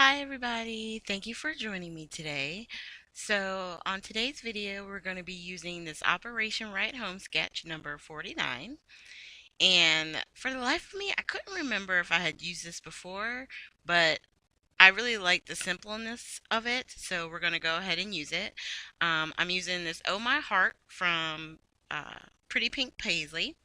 Hi everybody, thank you for joining me today. So on today's video we're going to be using this Operation Right Home sketch number 49, and for the life of me I couldn't remember if I had used this before, but I really like the simpleness of it, so we're going to go ahead and use it. I'm using this Oh My Heart from Pretty Pink Paisley,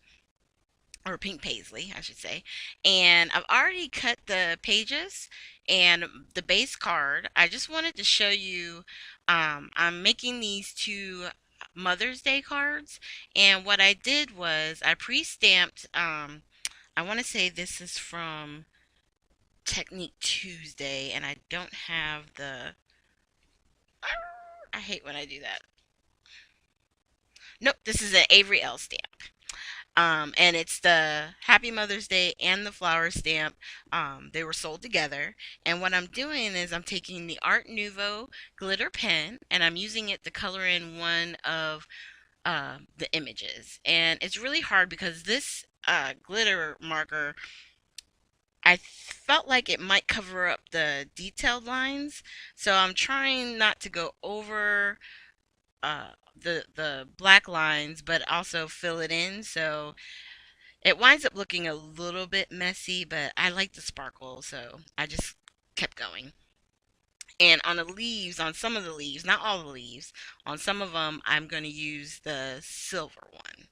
or pink paisley, I should say. And I've already cut the pages and the base card. I just wanted to show you, I'm making these two Mother's Day cards. And what I did was I pre-stamped, I want to say this is from Technique Tuesday, and I don't have the, I hate when I do that. Nope, this is an Avery L stamp. And it's the Happy Mother's Day and the flower stamp. They were sold together. And what I'm doing is I'm taking the Art Nouveau glitter pen and I'm using it to color in one of the images. And it's really hard because this glitter marker, I felt like it might cover up the detailed lines. So I'm trying not to go over the black lines, but also fill it in. So it winds up looking a little bit messy, but I like the sparkle, so I just kept going. And on the leaves, on some of the leaves, not all the leaves, on some of them, I'm going to use the silver one.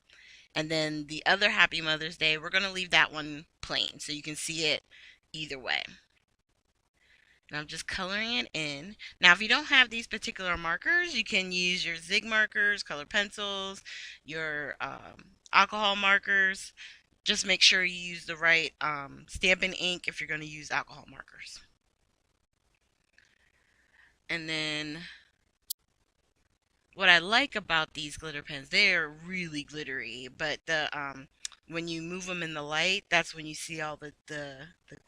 And then the other Happy Mother's Day, we're going to leave that one plain so you can see it either way. And I'm just coloring it in. Now, if you don't have these particular markers, you can use your Zig markers, color pencils, your alcohol markers. Just make sure you use the right Stampin' ink if you're going to use alcohol markers. And then what I like about these glitter pens, they're really glittery, but the when you move them in the light, that's when you see all the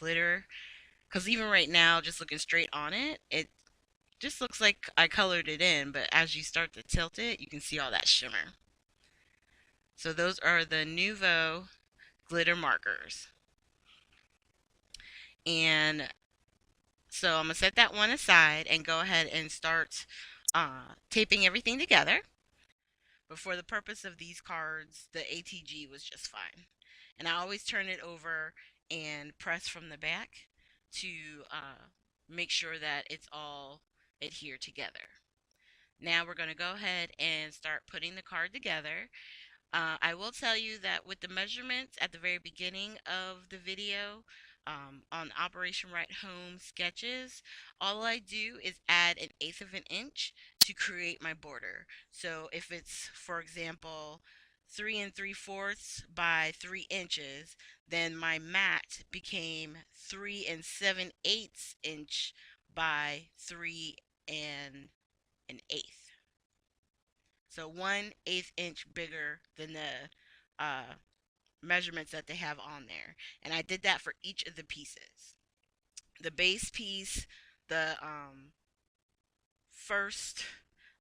glitter. Because even right now, just looking straight on it, it just looks like I colored it in, but as you start to tilt it, you can see all that shimmer. So those are the Nouveau glitter markers. And so I'm going to set that one aside and go ahead and start taping everything together. But for the purpose of these cards, the ATG was just fine. And I always turn it over and press from the back to make sure that it's all adhered together. Now we're going to go ahead and start putting the card together. I will tell you that with the measurements at the very beginning of the video on Operation Right Home sketches, all I do is add 1/8 of an inch to create my border. So if it's, for example, 3 3/4 by 3 inches, then my mat became 3 7/8 inch by 3 1/8. So 1/8 inch bigger than the uh, measurements that they have on there. And I did that for each of the pieces. The base piece, the first,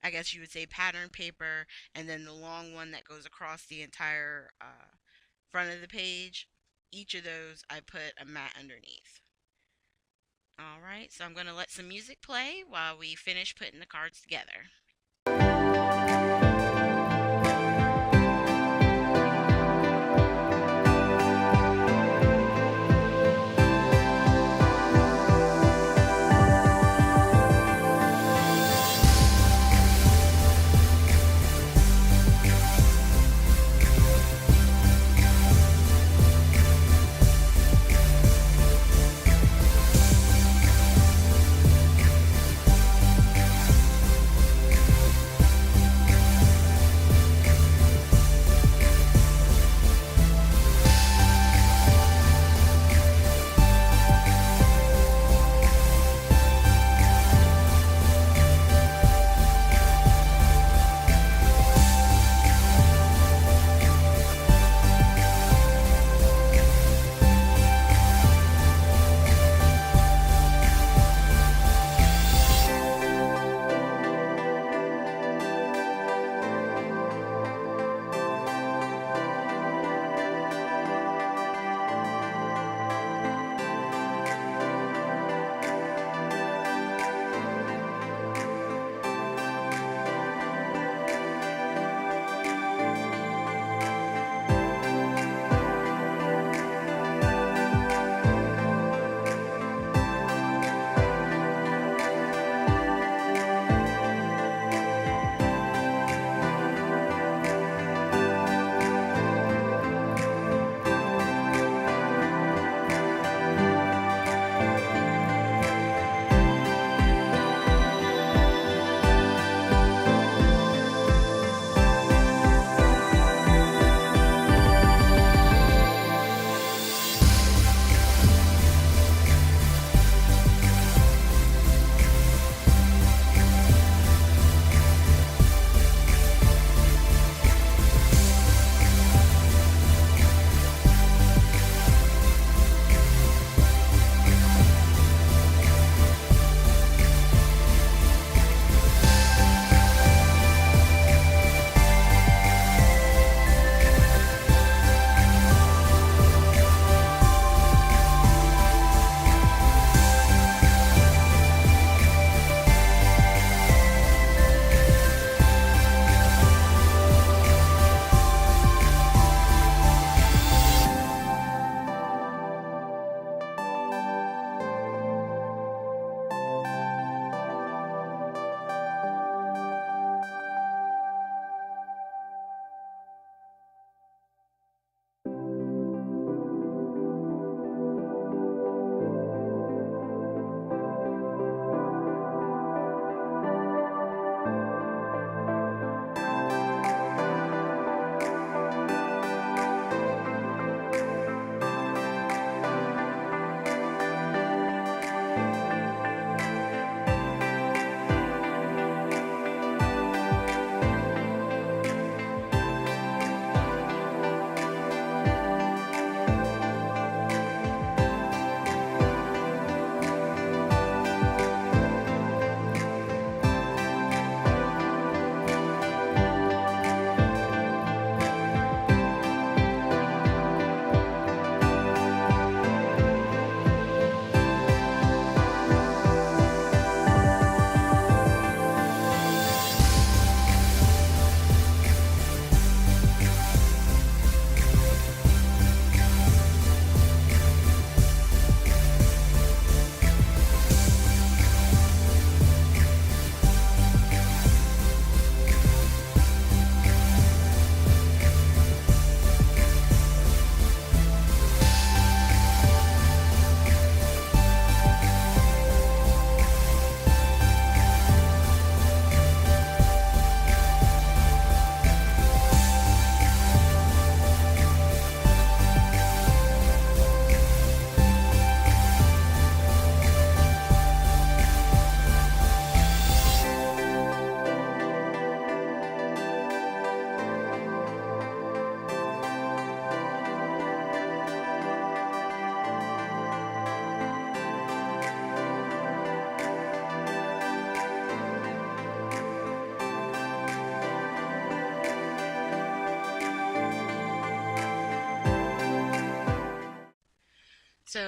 I guess you would say, pattern paper, and then the long one that goes across the entire front of the page. Each of those I put a mat underneath. Alright, so I'm going to let some music play while we finish putting the cards together.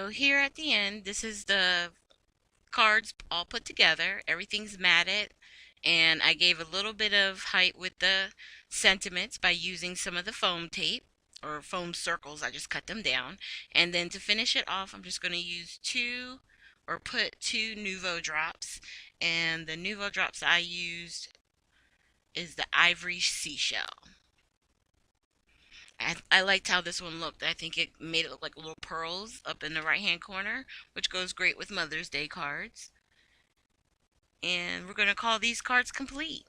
So here at the end, this is the cards all put together. Everything's matted, and I gave a little bit of height with the sentiments by using some of the foam tape or foam circles. I just cut them down. And then to finish it off, I'm just going to use put two Nuvo drops. And the Nuvo drops I used is the ivory seashell. I liked how this one looked. I think it made it look like little pearls up in the right hand corner, which goes great with Mother's Day cards. And we're going to call these cards complete.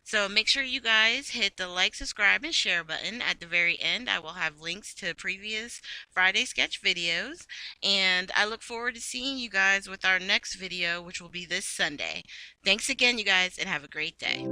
So make sure you guys hit the like, subscribe, and share button. At the very end, I will have links to previous Friday sketch videos. And I look forward to seeing you guys with our next video, which will be this Sunday. Thanks again, you guys, and have a great day.